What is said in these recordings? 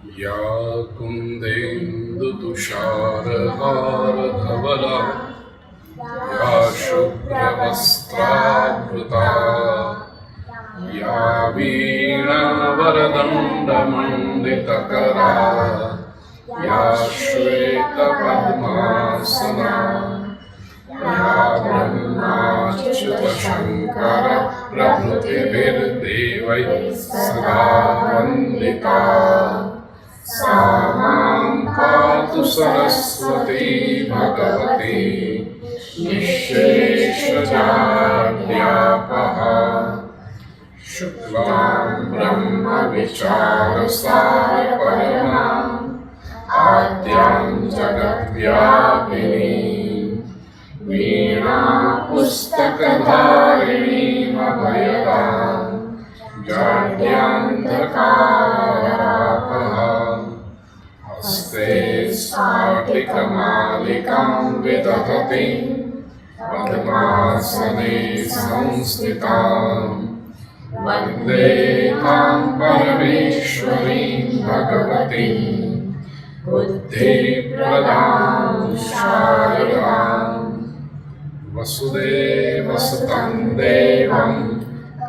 या कुन्देन्दुतुषारहारधवला या शुभ्रवस्त्रावृता या वीणावरदण्डमण्डितकरा या श्वेतपद्मासना या ब्रह्माच्युतशङ्कर प्रभृतिभिर्देवैः सदा वन्दिता सा मां पातु सरस्वती भगवती निःशेषजाड्यापः शुक्लां ब्रह्मविचारसारपरमाम् आद्यां जगद्व्यापिनीं वीणापुस्तकधारिणीमभयदां जाड्यान्धकाररापहाम् हस्ते स्फाटिकमालिकां विदधतीं पद्मासने संस्थितां वन्दे तां परमेश्वरीं भगवतीं बुद्धिप्रदां शारदाम् वसुदेवसुतं देवं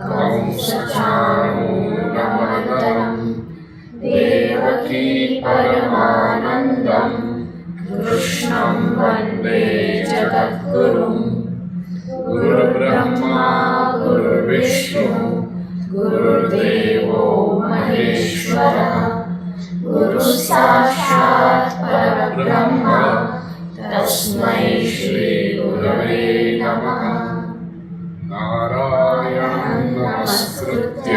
कंसचाणूरमर्दनम् देवकी परमानन्दं कृष्णं वन्दे जगद्गुरुं गुरुर्ब्रह्मा गुरुर्विष्णु गुरुर्देवो महेश्वरः गुरुसाक्षात् परब्रह्म तस्मै श्रीगुरवे नमः। नारायणं नमस्कृत्य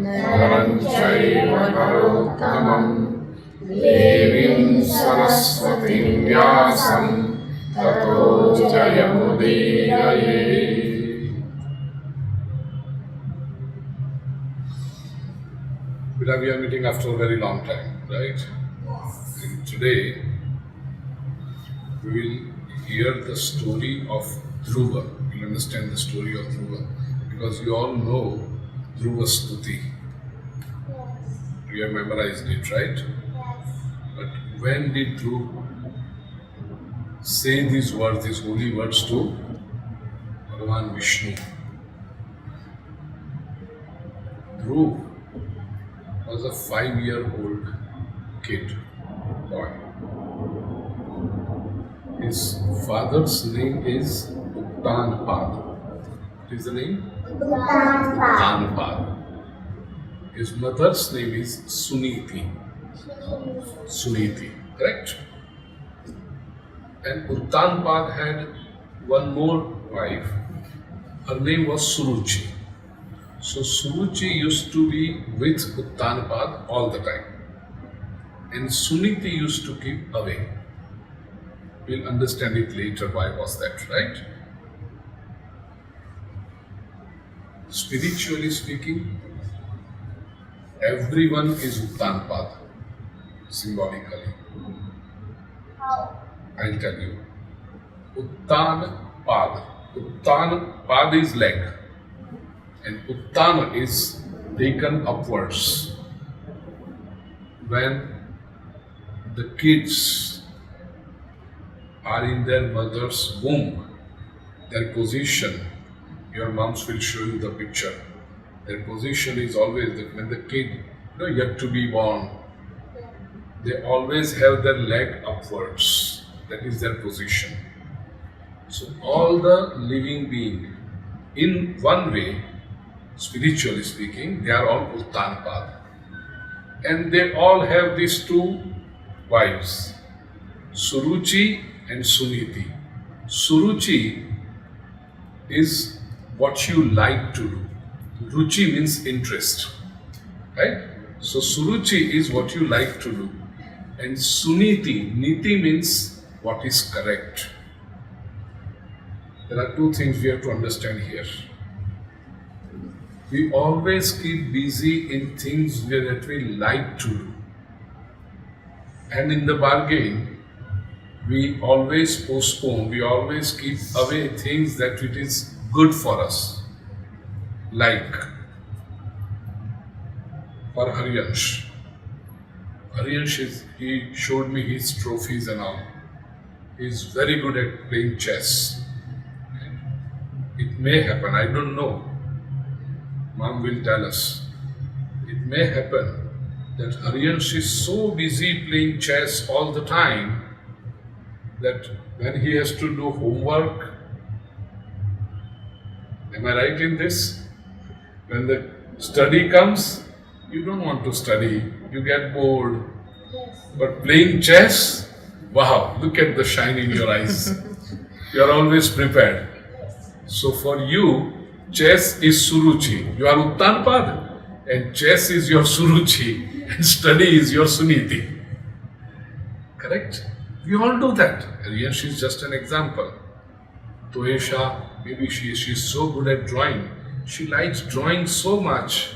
नरं चैव नरोत्तमं देवीं सरस्वतीं व्यासं ततो जयमुदीरये। We are meeting after a very long time, right? And today we will hear the story of Dhruva. You'll understand the story of Dhruva because you all know Dhruva Stuti. You have memorized it, right? Yes. But when did Dhruv say these words, these holy words to Bhagavan Vishnu? Dhruv was a 5-year-old kid, boy. His father's name is Uttanpad. What is the name? Uttanpad. His mother's name is Suniti. Suniti, correct? And Uttanpad had one more wife. Her name was Suruchi. So Suruchi used to be with Uttanpad all the time. And Suniti used to keep away. We'll understand it later why was that, right? Spiritually speaking, everyone is Uttanpad, symbolically. How? I'll tell you. Uttanpad. Uttanpad is leg. And Uttana is taken upwards. When the kids are in their mother's womb, their position, your moms will show you the picture. Their position is always that when the kid, yet to be born, they always have their leg upwards. That is their position. So all the living being, in one way, spiritually speaking, they are all Uttanpad. And they all have these two wives, Suruchi and Suniti. Suruchi is what you like to do. Ruchi means interest, right? So Suruchi is what you like to do. And Suniti, Niti means what is correct. There are two things we have to understand here. We always keep busy in things that we like to do. And in the bargain, we always postpone, we always keep away things that it is good for us. Like for Hariyansh He showed me his trophies and all. He's very good at playing chess. It may happen, I don't know. Mom will tell us. It may happen that Aryansh is so busy playing chess all the time that when he has to do homework, am I right in this? When the study comes, you don't want to study, you get bored. Yes. But playing chess, wow, look at the shine in your eyes. You are always prepared. Yes. So for you, chess is Suruchi. You are Uttanpad, and chess is your Suruchi, and study is your Suniti. Correct? We all do that. Aryansh is just an example. Toesha, maybe she's so good at drawing. She likes drawing so much.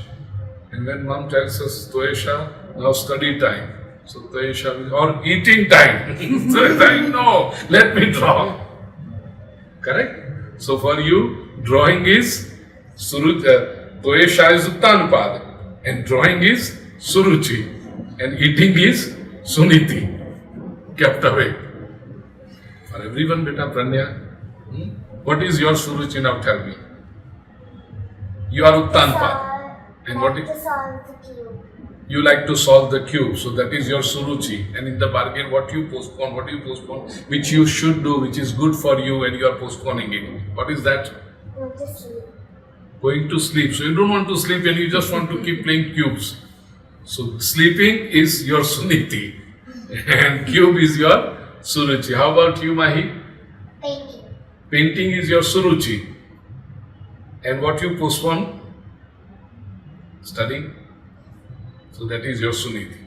And when mom tells us, Toesha, now study time. So Toesha, or eating time. Toesha, no, let me draw. Correct? So for you, drawing is Toesha is Uttanpad, and drawing is Suruchi, and eating is Suniti. Kept away. For everyone, beta Pandya. What is your Suruchi now? Tell me. You are Uttanpad. And what is? To solve the cube. You like to solve the cube. So that is your Suruchi. And in the bargain, what you postpone, which you should do, which is good for you, and you are postponing it. What is that? Go to sleep. Going to sleep. So you don't want to sleep and you just want to keep playing cubes. So sleeping is your Suniti. And cube is your Suruchi. How about you, Mahi? Painting. Painting is your Suruchi. And what you postpone? Studying. So that is your Suniti.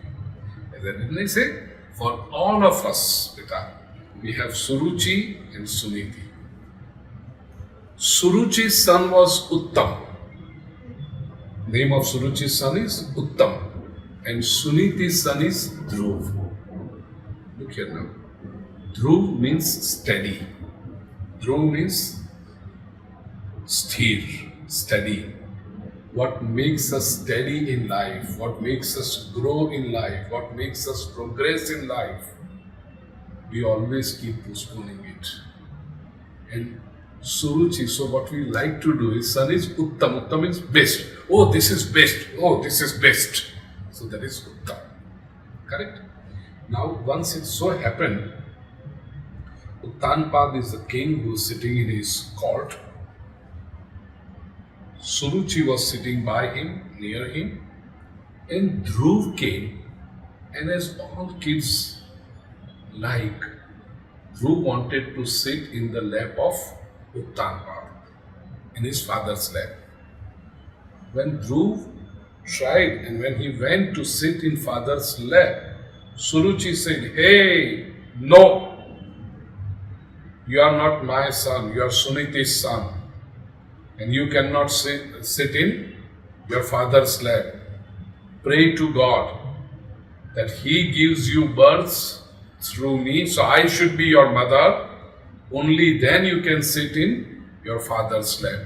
As I didn't say, for all of us, beta, we have Suruchi and Suniti. Suruchi's son was Uttam. Name of Suruchi's son is Uttam. And Suniti's son is Dhruv. Look here now. Dhruv means steady. Dhruv means sthir, steady. What makes us steady in life, what makes us grow in life, what makes us progress in life, we always keep postponing it. And Suruchi, so what we like to do is, son is Uttam. Uttam means best. Oh, this is best. Oh, this is best. So that is Uttam. Correct? Now, once it so happened, Uttanpad is the king who is sitting in his court. Suruchi was sitting by him, near him, and Dhruv came, and as all kids like, Dhruv wanted to sit in the lap of Uttanpad, in his father's lap. When Dhruv tried and when he went to sit in father's lap, Suruchi said, "Hey, no, you are not my son, you are Suniti's son, and you cannot sit in your father's lap. Pray to God that He gives you birth through me, so I should be your mother, only then you can sit in your father's lap."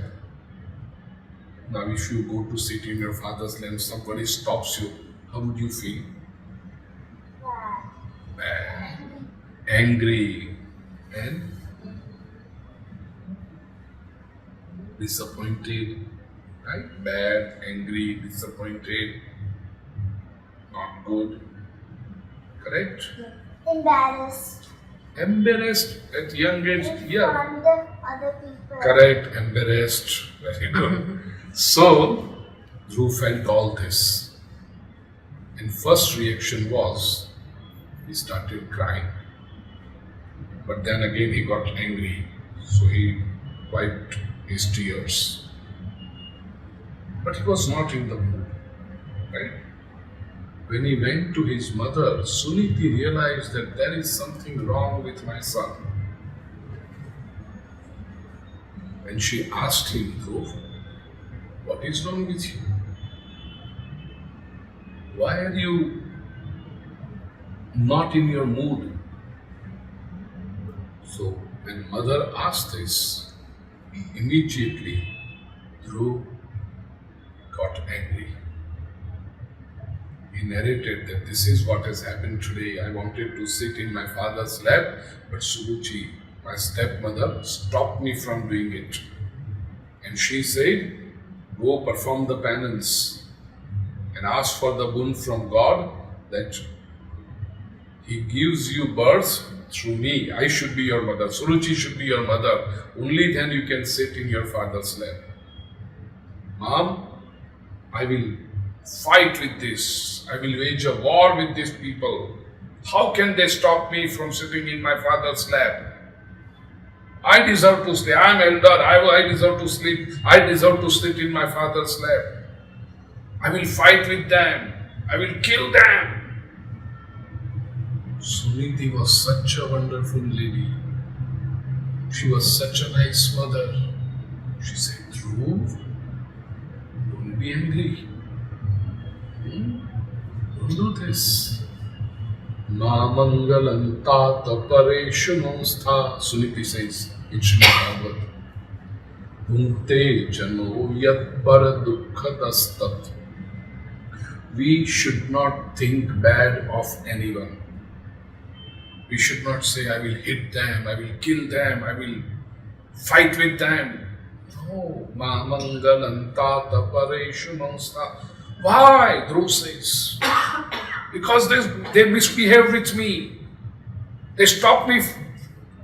Now, if you go to sit in your father's lap, somebody stops you, how would you feel? Bad, angry, and disappointed, right? Bad, angry, disappointed, not good. Correct? Embarrassed. Embarrassed at young age, In yeah. front of other people. Correct, embarrassed, very good. So, Dhruv felt all this. And first reaction was, he started crying. But then again he got angry, so he wiped his tears. But he was not in the mood, right? When he went to his mother, Suniti realized that there is something wrong with my son. When she asked him, Dhruv, what is wrong with you? Why are you not in your mood? So, when mother asked this, immediately Dhruv got angry. He he narrated that this is what has happened today. I wanted to sit in my father's lap, but Suruchi, my stepmother, stopped me from doing it. And she said, go perform the penance and ask for the boon from God that He gives you birth through me. I should be your mother. Suruchi should be your mother. Only then you can sit in your father's lap. Mom, I will fight with this. I will wage a war with these people. How can they stop me from sitting in my father's lap? I deserve to stay. I am elder. I deserve to sleep. I deserve to sit in my father's lap. I will fight with them. I will kill them. Suniti was such a wonderful lady. She was such a nice mother. She said, Dhruv, don't be angry. Don't do this. Ma mangalam tata pareshu namstha. Suniti says in Srimad Bhagavad, Bhunte jano yat para dukkhatastat. We should not think bad of anyone. We should not say, I will hit them, I will kill them, I will fight with them. No. Ma mangalam tata pareshu namstha. Why? Dhruv says, because they misbehave with me. They stop me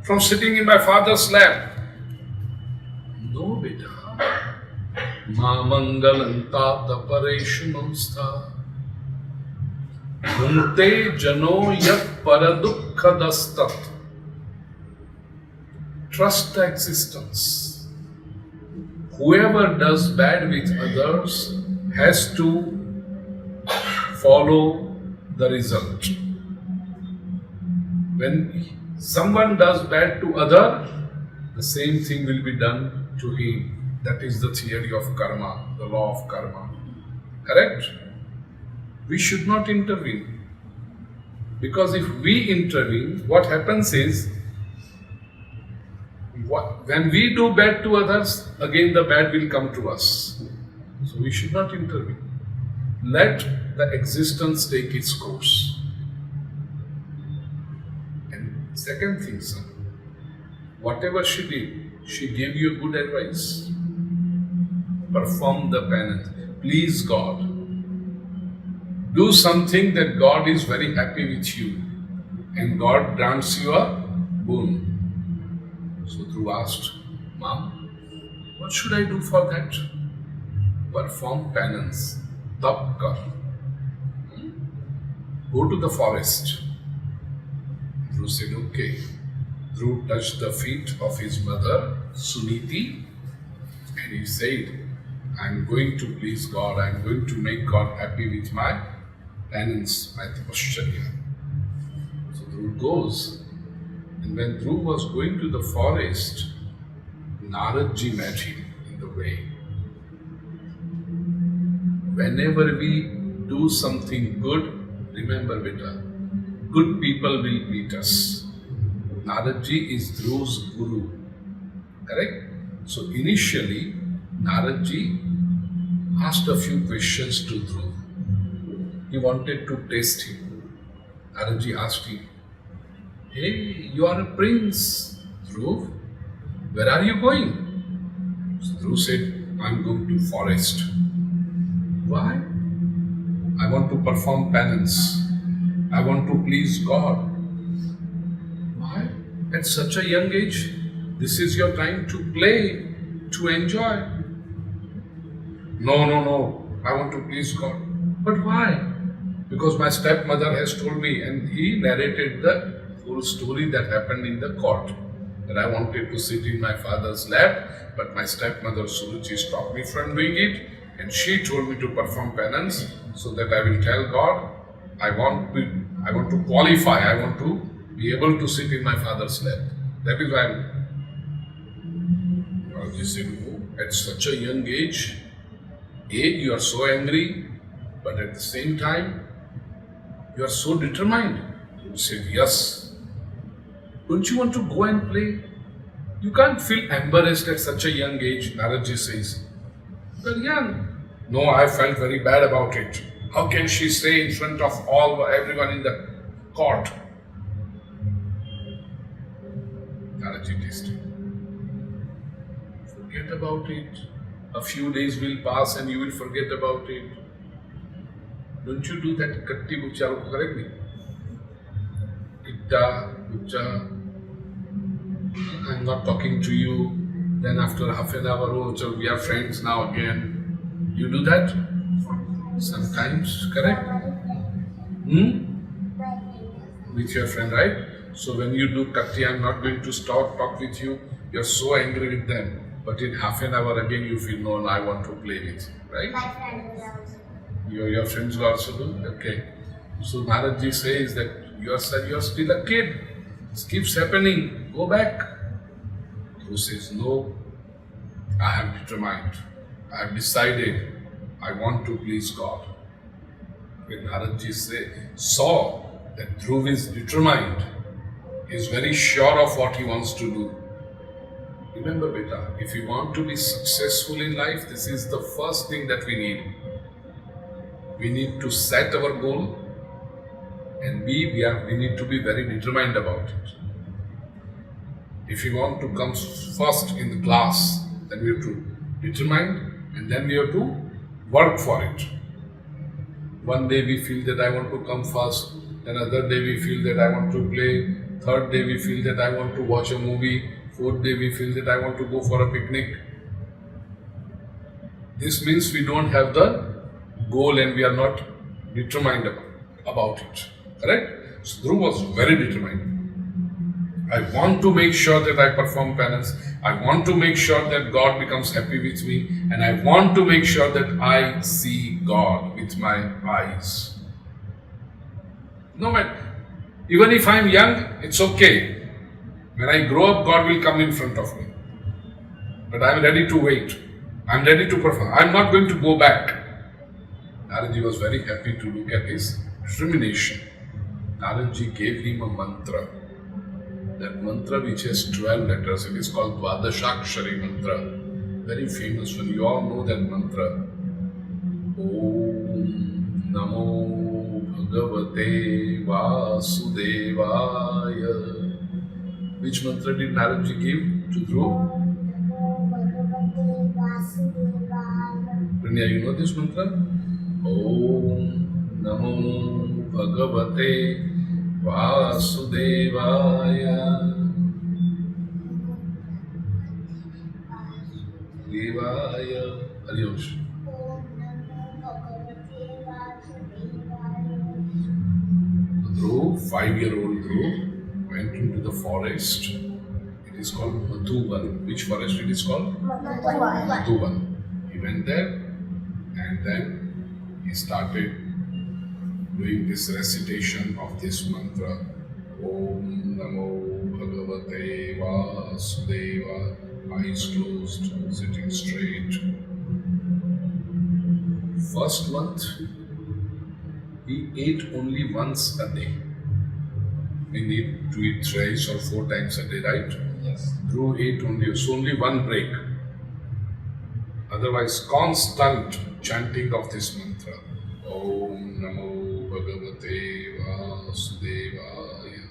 from sitting in my father's lap. No, beta. Ma mangalam tata pareshu namstha. Bhunte jano yat paradukkadastat. Trust the existence. Whoever does bad with others has to follow the result. When someone does bad to other, the same thing will be done to him. That is the theory of karma, the law of karma. Correct? We should not intervene. Because if we intervene, what happens is, when we do bad to others, again the bad will come to us. So we should not intervene. Let the existence take its course. And second thing, son, whatever she did, she gave you good advice. Perform the penance. Please God. Do something that God is very happy with you. And God grants you a boon. So Dhruv asked, Mom, what should I do for that? Perform penance. Tap kar. Go to the forest. Dhruv said, okay. Dhruv touched the feet of his mother, Suniti, and he said, I am going to please God. I am going to make God happy with my penance, my tapasya. So Dhruv goes. And when Dhruv was going to the forest, Naradji met him in the way. Whenever we do something good, remember beta, good people will meet us. Naradji is Dhruv's guru. Correct? So initially, Naradji asked a few questions to Dhruv. He wanted to test him. Naradji asked him, hey, you are a prince, Dhruv. Where are you going? So Dhruv said, I am going to forest. Why? I want to perform penance. I want to please God. Why? At such a young age, this is your time to play, to enjoy. No. I want to please God. But why? Because my stepmother has told me, and he narrated the whole story that happened in the court. That I wanted to sit in my father's lap, but my stepmother Suruchi stopped me from doing it, and she told me to perform penance so that I will tell God, I want to qualify, I want to be able to sit in my father's lap. That is why he said, oh, at such a young age, you are so angry, but at the same time, you are so determined. He said, yes. Don't you want to go and play? You can't feel embarrassed at such a young age, Naradji says. You are young. No, I felt very bad about it. How can she say in front of everyone in the court? Naraji tasted. Forget about it. A few days will pass and you will forget about it. Don't you do that katti bucha, correct me? Kitta, bucha, I'm not talking to you. Then after half an hour, oh, so we are friends now again. You do that? Sometimes, correct? Hmm? With your friend, right? So when you do katti, I'm not going to stop talk with you. You're so angry with them. But in half an hour again, you feel, no, I want to play with you, right? My friend will also. Your friends will also do? Okay. So Maharaj says that you're still a kid. This keeps happening. Go back. Who says, no, I have determined. I have decided. I want to please God. When Maharaj saw that Dhruv is determined, he is very sure of what he wants to do. Remember, beta, if you want to be successful in life, this is the first thing that we need. We need to set our goal, and we need to be very determined about it. If we want to come first in the class, then we have to determine, and then we have to work for it. One day we feel that I want to come first, then other day we feel that I want to play, third day we feel that I want to watch a movie, fourth day we feel that I want to go for a picnic. This means we don't have the goal and we are not determined about it. Correct? So Dhruv was very determined. I want to make sure that I perform penance. I want to make sure that God becomes happy with me. And I want to make sure that I see God with my eyes. No matter, even if I'm young, it's okay. When I grow up, God will come in front of me. But I'm ready to wait. I'm ready to perform. I'm not going to go back. Naraji was very happy to look at his determination. Naraji gave him a mantra. That mantra which has 12 letters, it is called Dvadashakshari mantra. Very famous one. You all know that mantra. Om Namo Bhagavate Vasudevaya. Which mantra did Naraji give to Dhruv? Pranya, you know this mantra? Om Namo Bhagavate Vasudevaya Devaya Hariyosh. Dhruv, 5-year-old Dhruv, went into the forest. It is called Madhuvan. Which forest it is called? Madhuvan. He went there and then he started doing this recitation of this mantra. Om Namo Bhagavate Vasudeva. Eyes closed, sitting straight. First month, he ate only once a day. We need to eat thrice or 4 times a day, right? Yes. Dhruv ate only one break. Otherwise, constant chanting of this mantra. Om Namo Bhagavate Vasudevaya.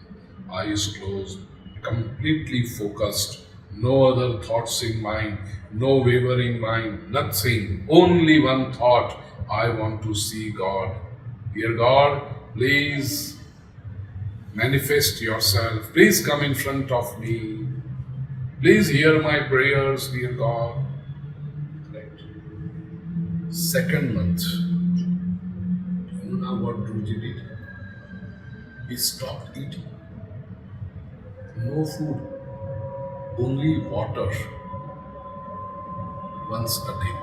Eyes closed, completely focused. No other thoughts in mind, no wavering mind, nothing. Only one thought. I want to see God. Dear God, please manifest yourself. Please come in front of me. Please hear my prayers, dear God. Right. Second month. You know now what Dhruv did? He stopped eating. No food. Only water. Once a day.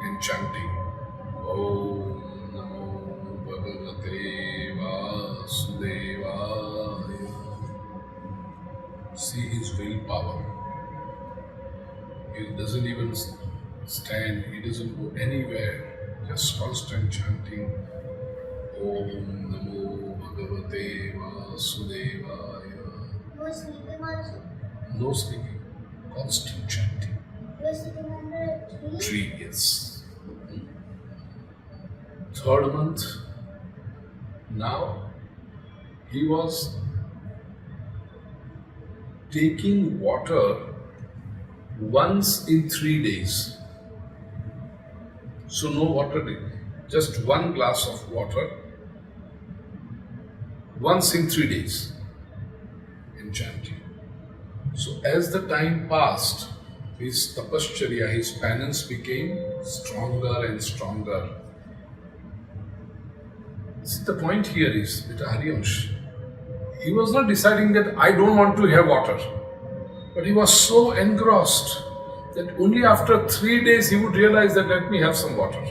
And chanting. Om Namo Bhagavate Vasudevaya. See his willpower. He doesn't even stand, he doesn't go anywhere. Just constant chanting. Om Namo Bhagavate Vasudevaya. No sleeping also. No sleeping. Constant chanting. You are sitting under a tree. Tree, yes. Third month, now he was taking water once in 3 days. So no water, just one glass of water once in 3 days in chanting. So as the time passed, his tapascharya, his penance became stronger and stronger. See, the point here is that Harivansh, he was not deciding that I don't want to have water, but he was so engrossed that only after 3 days he would realize that let me have some water.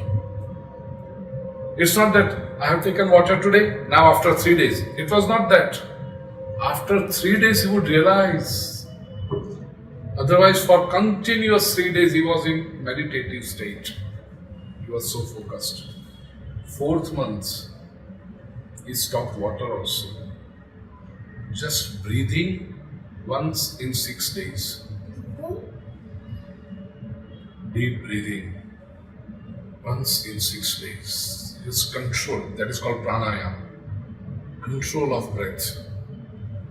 It's not that I have taken water today, now after 3 days. It was not that. After 3 days he would realize. Otherwise for continuous 3 days he was in meditative state. He was so focused. Fourth month, he stopped water also. Just breathing once in 6 days. Deep breathing once in 6 days. His control, that is called pranayama. Control of breath.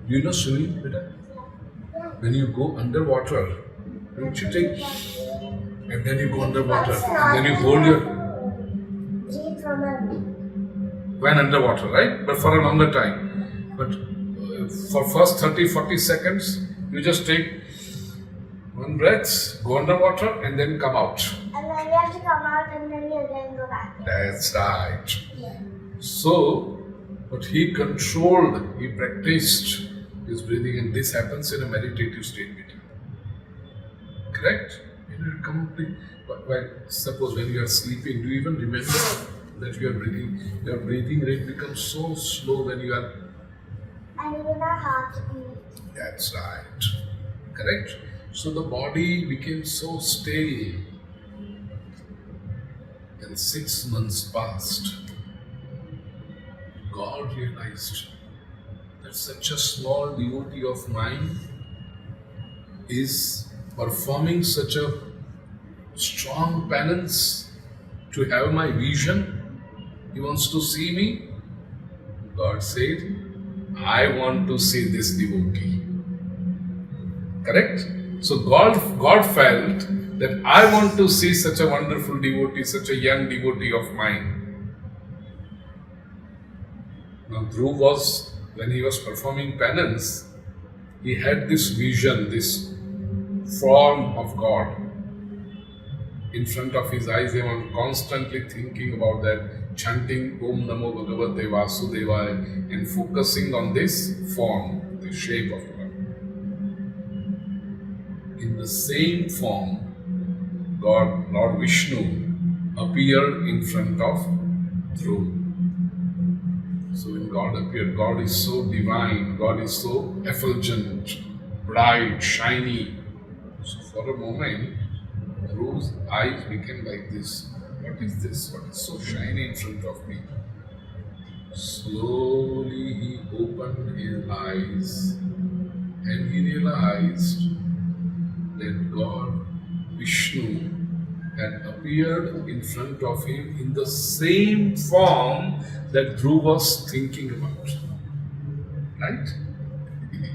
Do you know swimming, beta? When you go underwater, don't you take, and then you go underwater, and then you hold your, Breathe from a when underwater, right? But for a longer time. But for first 30-40 seconds, you just take one breath, go underwater, and then come out. and then you have to come out and then you again go back. That's right. Yeah. So, but he controlled, he practiced his breathing, and this happens in a meditative state. Correct? Suppose when you are sleeping, do you even remember that you are breathing? Your breathing rate becomes so slow when you are. And even our heartbeat. That's right. Correct? So the body became so stale. And 6 months passed. God realized that such a small devotee of mine is performing such a strong penance to have my vision. He wants to see me. God said, I want to see this devotee. Correct? So God felt that I want to see such a wonderful devotee, such a young devotee of mine. Now Dhruv was, when he was performing penance, he had this vision, this form of God in front of his eyes. He was constantly thinking about that, chanting Om Namo Bhagavate Vasudevaya and focusing on this form, the shape of God. In the same form, God, Lord Vishnu, appeared in front of Dhruv. So when God appeared, God is so divine, God is so effulgent, bright, shiny. So for a moment, Dhruv's eyes became like this. What is this? What is so shiny in front of me? Slowly he opened his eyes and he realized that God, Vishnu, had appeared in front of him in the same form that Dhruv was thinking about. Right?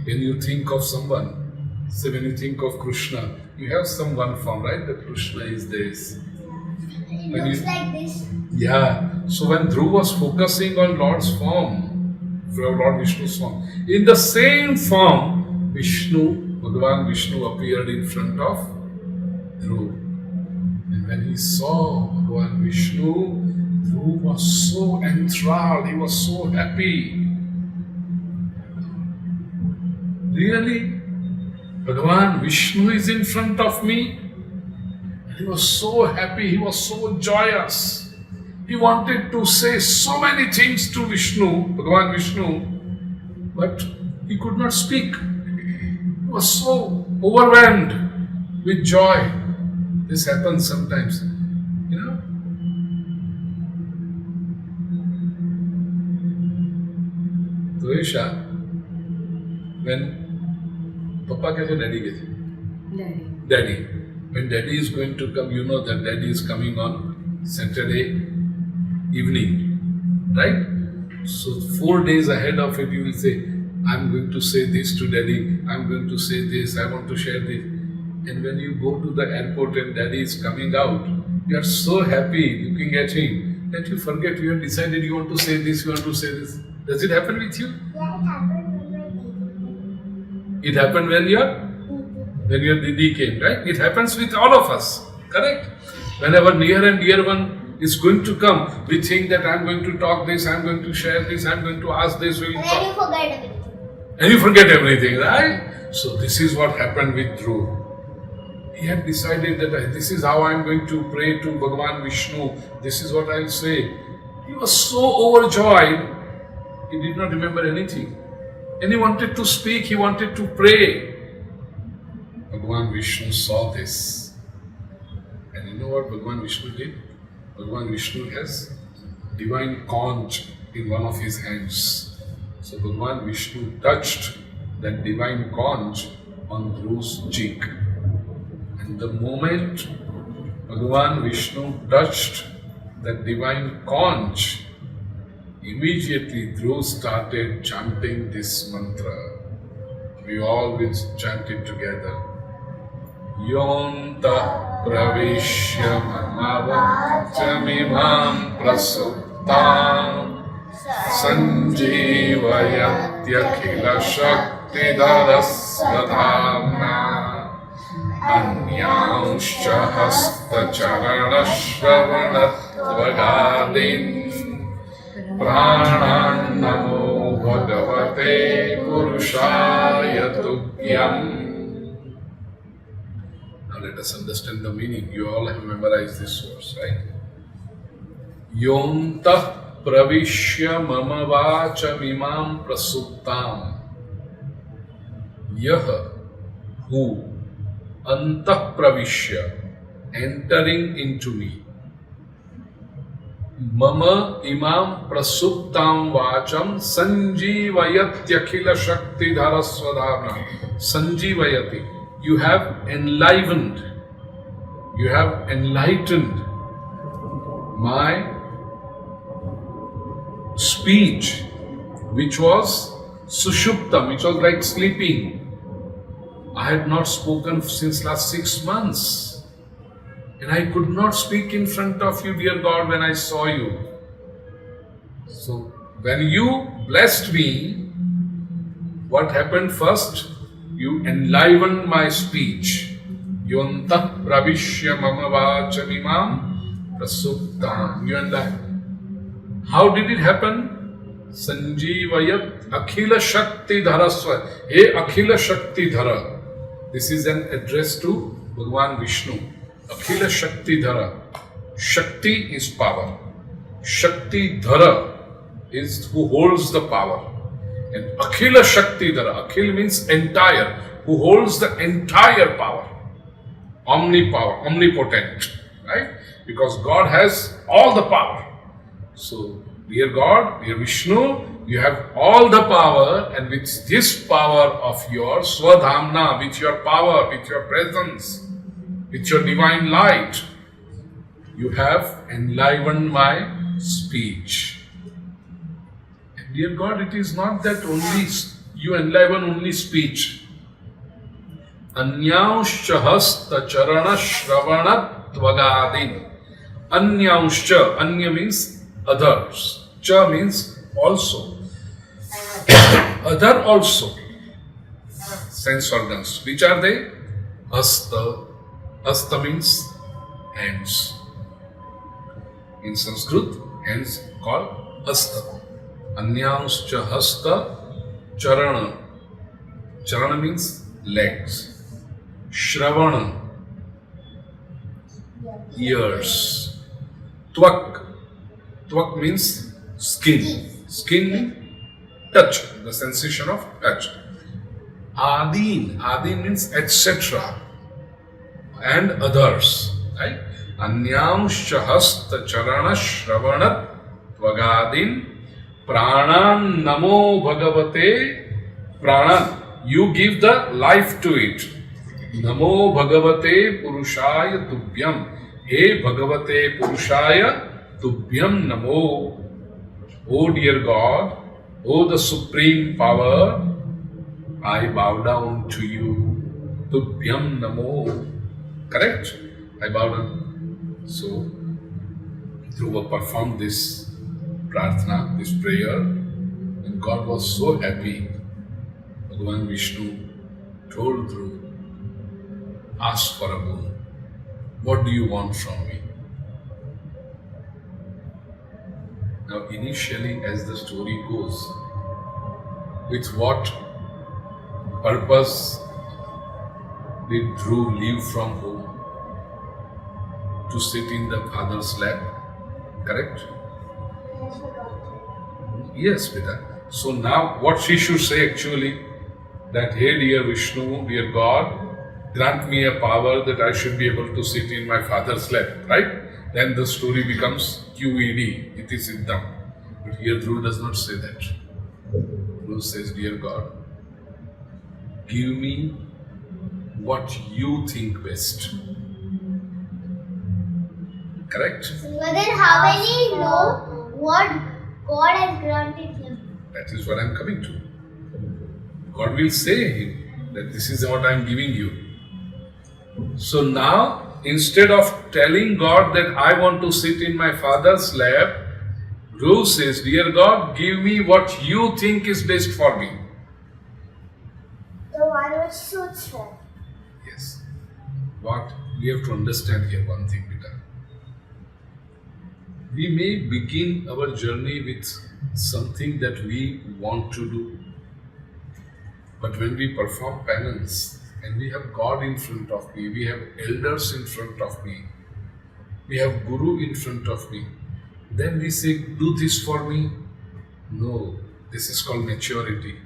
When you think of someone, say when you think of Krishna, you have some one form, right? That Krishna is this. It When looks you- like this. Yeah. So when Dhruv was focusing on Lord's form, Lord Vishnu's form, in the same form, Bhagavan Vishnu appeared in front of Dhruv. And when he saw Bhagavan Vishnu, Dhruv was so enthralled, he was so happy. Really? Bhagavan Vishnu is in front of me? He was so happy, he was so joyous. He wanted to say so many things to Vishnu, Bhagavan Vishnu, but he could not speak. He was so overwhelmed with joy. This happens sometimes, you know. Dvesha, when Papa kaise daddy kaise? Daddy. When daddy is going to come, you know that daddy is coming on Saturday evening, right? So 4 days ahead of it, you will say, I'm going to say this to daddy, I'm going to say this, I want to share this. And when you go to the airport and daddy is coming out, you are so happy looking at him that you forget you have decided you want to say this, you want to say this. Does it happen with you? Yeah, it happened with my baby. It happened when your Didi came, right? It happens with all of us, correct? Whenever near and dear one is going to come, we think that I'm going to talk this, I'm going to share this, I'm going to ask this, we will And talk. then you forget everything. And you forget everything, right? So this is what happened with Dhruv. He had decided that this is how I'm going to pray to Bhagavan Vishnu. This is what I'll say. He was so overjoyed, he did not remember anything. And he wanted to speak, he wanted to pray. Bhagavan Vishnu saw this. And you know what Bhagavan Vishnu did? Bhagavan Vishnu has divine conch in one of his hands. So Bhagavan Vishnu touched that divine conch on Dhruv's cheek. And the moment Bhagavan Vishnu touched that divine conch, immediately Dhruv started chanting this mantra. We all will chant it together. Yonta pravishya mamavachamimam prasuttam sanjeevayatyakila shaktidarasvadhamna अन्यांश्च हस्तचरणश्रवणत्वगादीन् प्राणान् नमो भगवते पुरुषाय तुभ्यम्. Now let us understand the meaning. You all have memorized this verse, right? Yontah pravishya mama vachamimam prasuptam. Yah, who Antah pravishya, entering into me. Mama imam prasuptam vacham sanjeevayatyakila shakti dharasvadharna. Sanjeevayati. You have enlivened, you have enlightened my speech, which was sushuptam, which was like sleeping. I had not spoken since last 6 months. And I could not speak in front of you, dear God, when I saw you. So, when you blessed me, what happened first? You enlivened my speech. Yontah pravishya mama vachamimam prasuptam. You enlivened. How did it happen? Sanjeevayat akhila shakti dharasva. Hey akhila shakti dhara. This is an address to Bhagavan Vishnu. Akhila Shakti Dhara. Shakti is power. Shakti Dhara is who holds the power. And Akhila Shakti Dhara. Akhil means entire. Who holds the entire power. Omnipower, omnipotent. Right? Because God has all the power. So, dear God, dear Vishnu, you have all the power, and with this power of yours, Swadhamna, with your power, with your presence, with your divine light, you have enlivened my speech. And dear God, it is not that only you enliven only speech. Anyauscha hasta charana shravana tvagadin. Anyauscha, anya means others. Cha means also. Other also. Sense organs. Which are they? Hasta. Hasta means hands. In Sanskrit, hands called hasta. Anyanscha hasta charana. Charana means legs. Shravana, ears. Tvak. Tvak means skin. Skin means touch, the sensation of touch. Adin. Adin means etc. and others. Right? Anyanscha hasta charana shravanat tvagadin pranan namo bhagavate. Pranan, you give the life to it. Namo bhagavate purushaya tubhyam. Hey bhagavate purushaya Tubhyam Namo, O dear God, O the Supreme Power, I bow down to you. Tubhyam Namo. Correct? I bow down. So, Dhruva performed this prarthana, this prayer, and God was so happy. Bhagavan Vishnu told Dhruva, ask for a boon. What do you want from me? Now, initially, as the story goes, with what purpose did Dhruv leave from home to sit in the father's lap? Correct? Yes, we got it. Yes, Beta. So now, what she should say actually, that, hey, dear Vishnu, dear God, grant me a power that I should be able to sit in my father's lap, right? Then the story becomes QED, it is Siddham. But here Dhruv does not say that. Dhruv says, dear God, give me what you think best. Correct? But then how will he know what God has granted him? That is what I am coming to. God will say him that this is what I am giving you. So now, instead of telling God that I want to sit in my father's lap, Dhruv says, dear God, give me what you think is best for me. The one which suits him. Yes. What we have to understand here, one thing, Peter. We may begin our journey with something that we want to do. But when we perform penance and we have God in front of me, we have elders in front of me, we have Guru in front of me, then we say, do this for me. No, this is called maturity.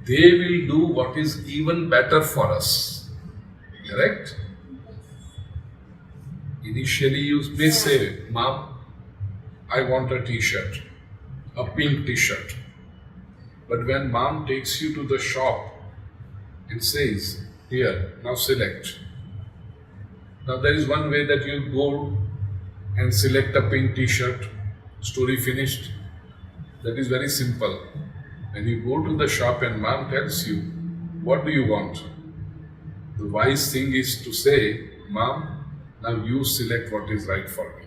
They will do what is even better for us. Correct? Initially you may say, Mom, I want a t-shirt, a pink t-shirt. But when Mom takes you to the shop and says, here, now select. Now there is one way that you go and select a pink t-shirt, story finished. That is very simple. When you go to the shop and Mom tells you, what do you want? The wise thing is to say, Mom, now you select what is right for me.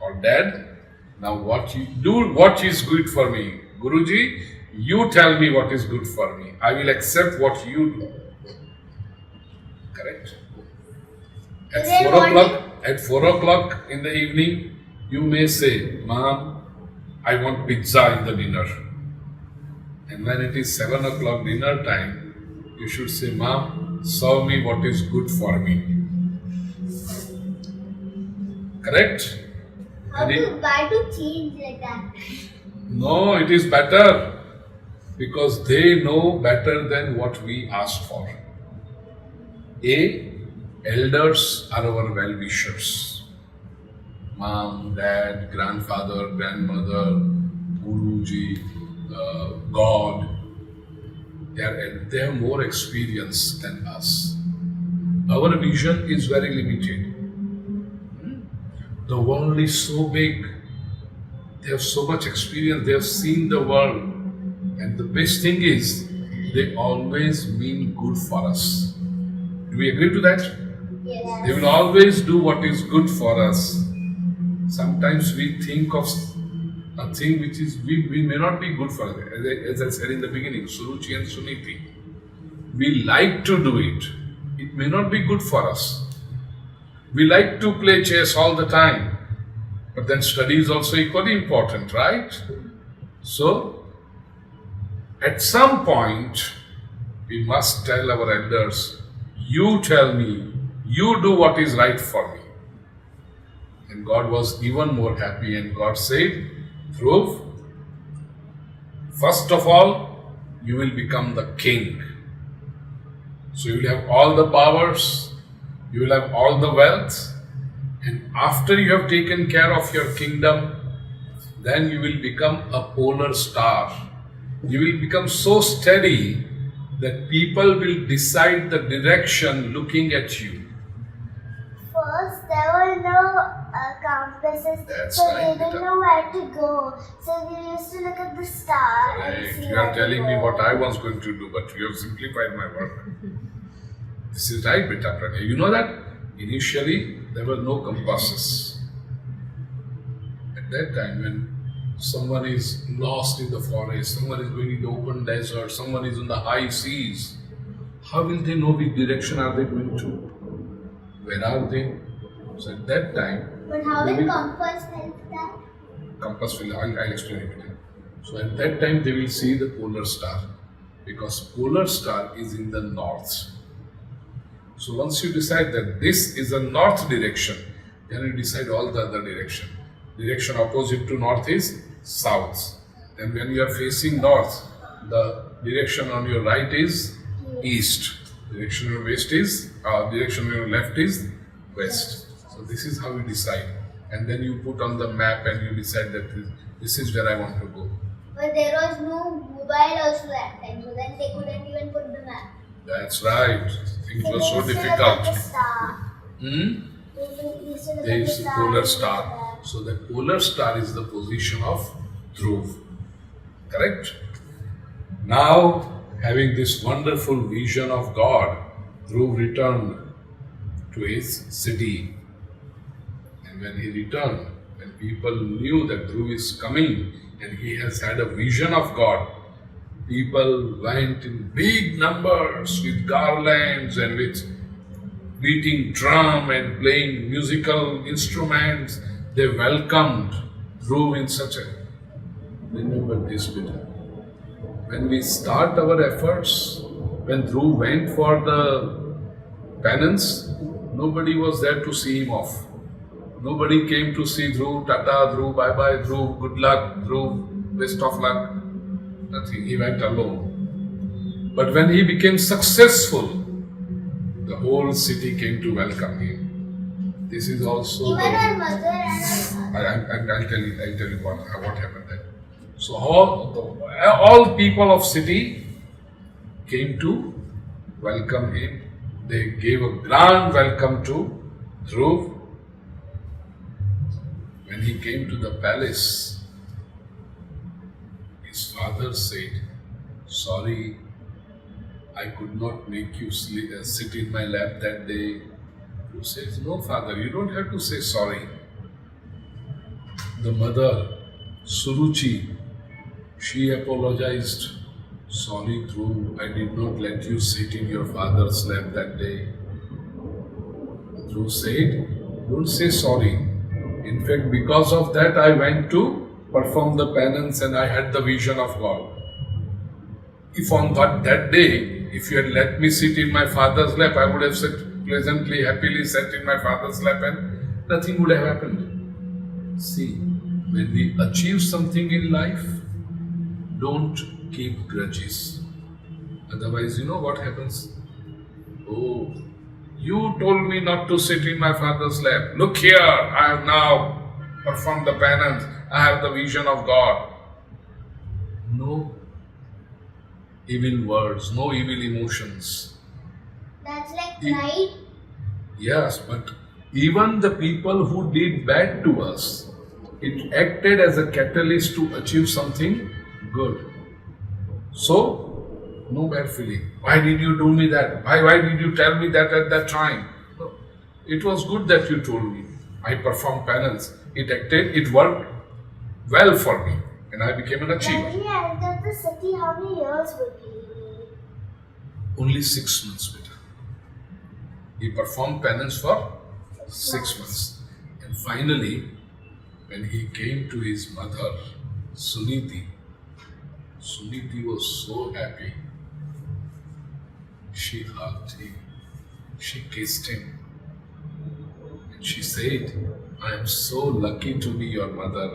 Or Dad, now what you do, what is good for me. Guruji, you tell me what is good for me. I will accept what you do. Correct? At 4 o'clock in the evening, you may say, Mom, I want pizza in the dinner. And when it is 7 o'clock dinner time, you should say, Mom, serve me what is good for me. Correct? Why to change like that? No, it is better because they know better than what we ask for. Elders are our well-wishers. Mom, Dad, grandfather, grandmother, Guruji, God. They have more experience than us. Our vision is very limited. The world is so big. They have so much experience. They have seen the world. And the best thing is, they always mean good for us. Do we agree to that? Yes. They will always do what is good for us. Sometimes we think of a thing which is, we may not be good for us. As I said in the beginning, Suruchi and Suniti. We like to do it. It may not be good for us. We like to play chess all the time. But then study is also equally important, right? So, at some point, we must tell our elders, you tell me, you do what is right for me. And God was even more happy and God said, Dhruv, first of all, you will become the king. So you will have all the powers, you will have all the wealth, and after you have taken care of your kingdom, then you will become a polar star. You will become so steady that people will decide the direction looking at you. First, there were no compasses, That's so right, they didn't beta. know where to go. So we used to look at the star and Right. see You where are to telling me go. what I was going to do, but you have simplified my work. This is right, beta Pradya. You know that initially there were no compasses. At that time, when someone is lost in the forest, someone is going in the open desert, someone is in the high seas, how will they know which direction are they going to? Where are they? So at that time, But how they will will- compass help that? compass will, I'll explain it. So at that time they will see the polar star, because polar star is in the north. So once you decide that this is a north direction, then you decide all the other direction. Direction opposite to north is south. Then when you are facing north, the direction on your right is east. Direction on your west is direction on your left is west. So this is how you decide. And then you put on the map and you decide that this is where I want to go. But there was no mobile also that time, so then they couldn't even put the map. That's right. Things were so they used to look at the difficult. star. Hmm? They used to look There at the is the star. polar and star. look at So the polar star is the position of Dhruv. Correct? Now, having this wonderful vision of God, Dhruv returned to his city. And when he returned, when people knew that Dhruv is coming and he has had a vision of God, people went in big numbers with garlands and with beating drum and playing musical instruments. They welcomed Dhruv in such a. Remember this, Peter. When we start our efforts, when Dhruv went for the penance, nobody was there to see him off. Nobody came to see Dhruv, Tata, Dhruv, bye bye, Dhruv, good luck, Dhruv, best of luck. Nothing. He went alone. But when he became successful, the whole city came to welcome him. This is also. Even our mother and our father. I'll tell you what happened then. So all people of city came to welcome him. They gave a grand welcome to Dhruv. When he came to the palace, his father said, "Sorry, I could not make you sit in my lap that day." Dhruv says, "No, father, you don't have to say sorry." The mother, Suruchi, she apologized. "Sorry, Dhruv, I did not let you sit in your father's lap that day." Dhruv said, "Don't say sorry. In fact, because of that, I went to perform the penance and I had the vision of God. If on that day, if you had let me sit in my father's lap, I would have sat pleasantly, happily sat in my father's lap and nothing would have happened." See, when we achieve something in life, don't keep grudges. Otherwise, you know what happens? "Oh, you told me not to sit in my father's lap. Look here, I have now performed the penance. I have the vision of God." No evil words, no evil emotions. That's like pride. Yes, but even the people who did bad to us, it acted as a catalyst to achieve something good. So, no bad feeling. "Why did you do me that? Why did you tell me that at that time?" No. It was good that you told me. I performed penance. It worked well for me. And I became an achiever. When he entered the city, how many years would he be? Only 6 months later. He performed penance for 6 months. And finally, when he came to his mother, Suniti was so happy. She hugged him, she kissed him, and she said, "I am so lucky to be your mother."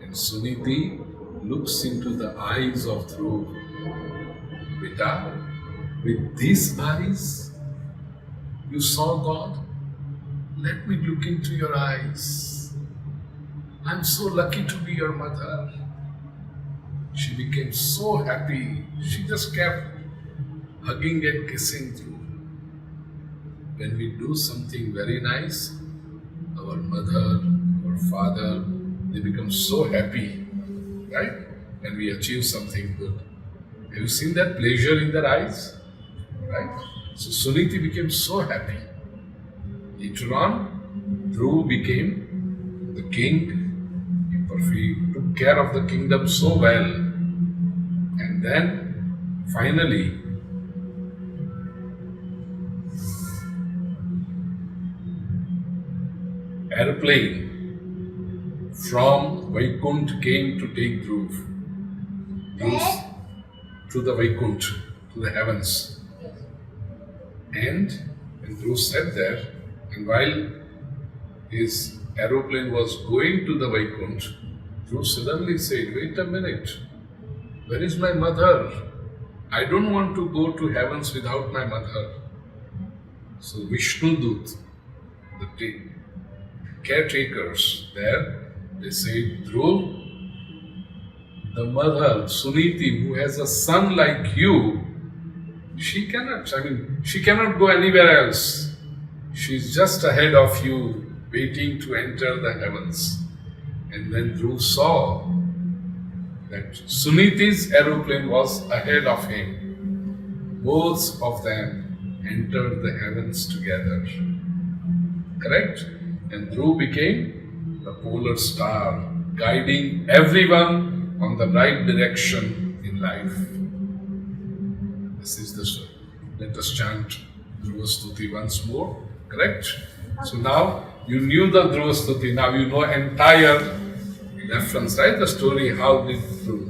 And Suniti looks into the eyes of Dhruv. "Beta, with these eyes, you saw God? Let me look into your eyes. I'm so lucky to be your mother." She became so happy. She just kept hugging and kissing Dhruv. when we do something very nice, our mother, our father, they become so happy, right? When we achieve something good. Have you seen that pleasure in their eyes? Right? So Suniti became so happy. Later on, Dhruv became the king. He took care of the kingdom so well. And then, finally, airplane from Vaikunt came to take Dhruv. Dhruv to the Vaikunt, to the heavens. And when Dhruv sat there, and while his aeroplane was going to the Vaikunt, Dhruv suddenly said, "Wait a minute, where is my mother? I don't want to go to heavens without my mother." So Vishnu Dut, the caretakers there, they said, "Dhruv, the mother, Suniti, who has a son like you, she cannot go anywhere else. She's just ahead of you, waiting to enter the heavens." And then Dhruv saw that Suniti's aeroplane was ahead of him. Both of them entered the heavens together. Correct? And Dhruv became the polar star, guiding everyone on the right direction in life. This is the story. Let us chant Dhruva Stuti once more. Correct? So now you knew the Dhruva Stuti, now you know entire reference, right? The story, how did Dhruv.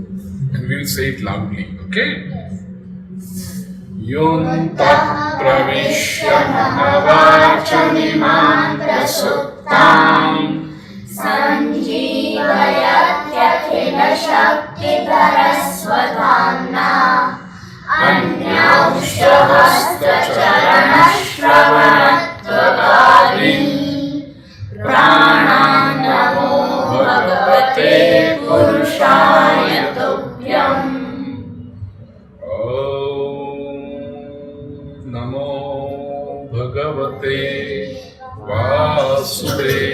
And we will say it loudly, okay? Yunta pravishya mahavachanimam prasuptam sanjeevayathyakhila shaktitarasvathamna anyaushahastacharanaśravanattvakarim prananamo bhagavate purushaya tubhyam. Namo bhagavate vasudevaya.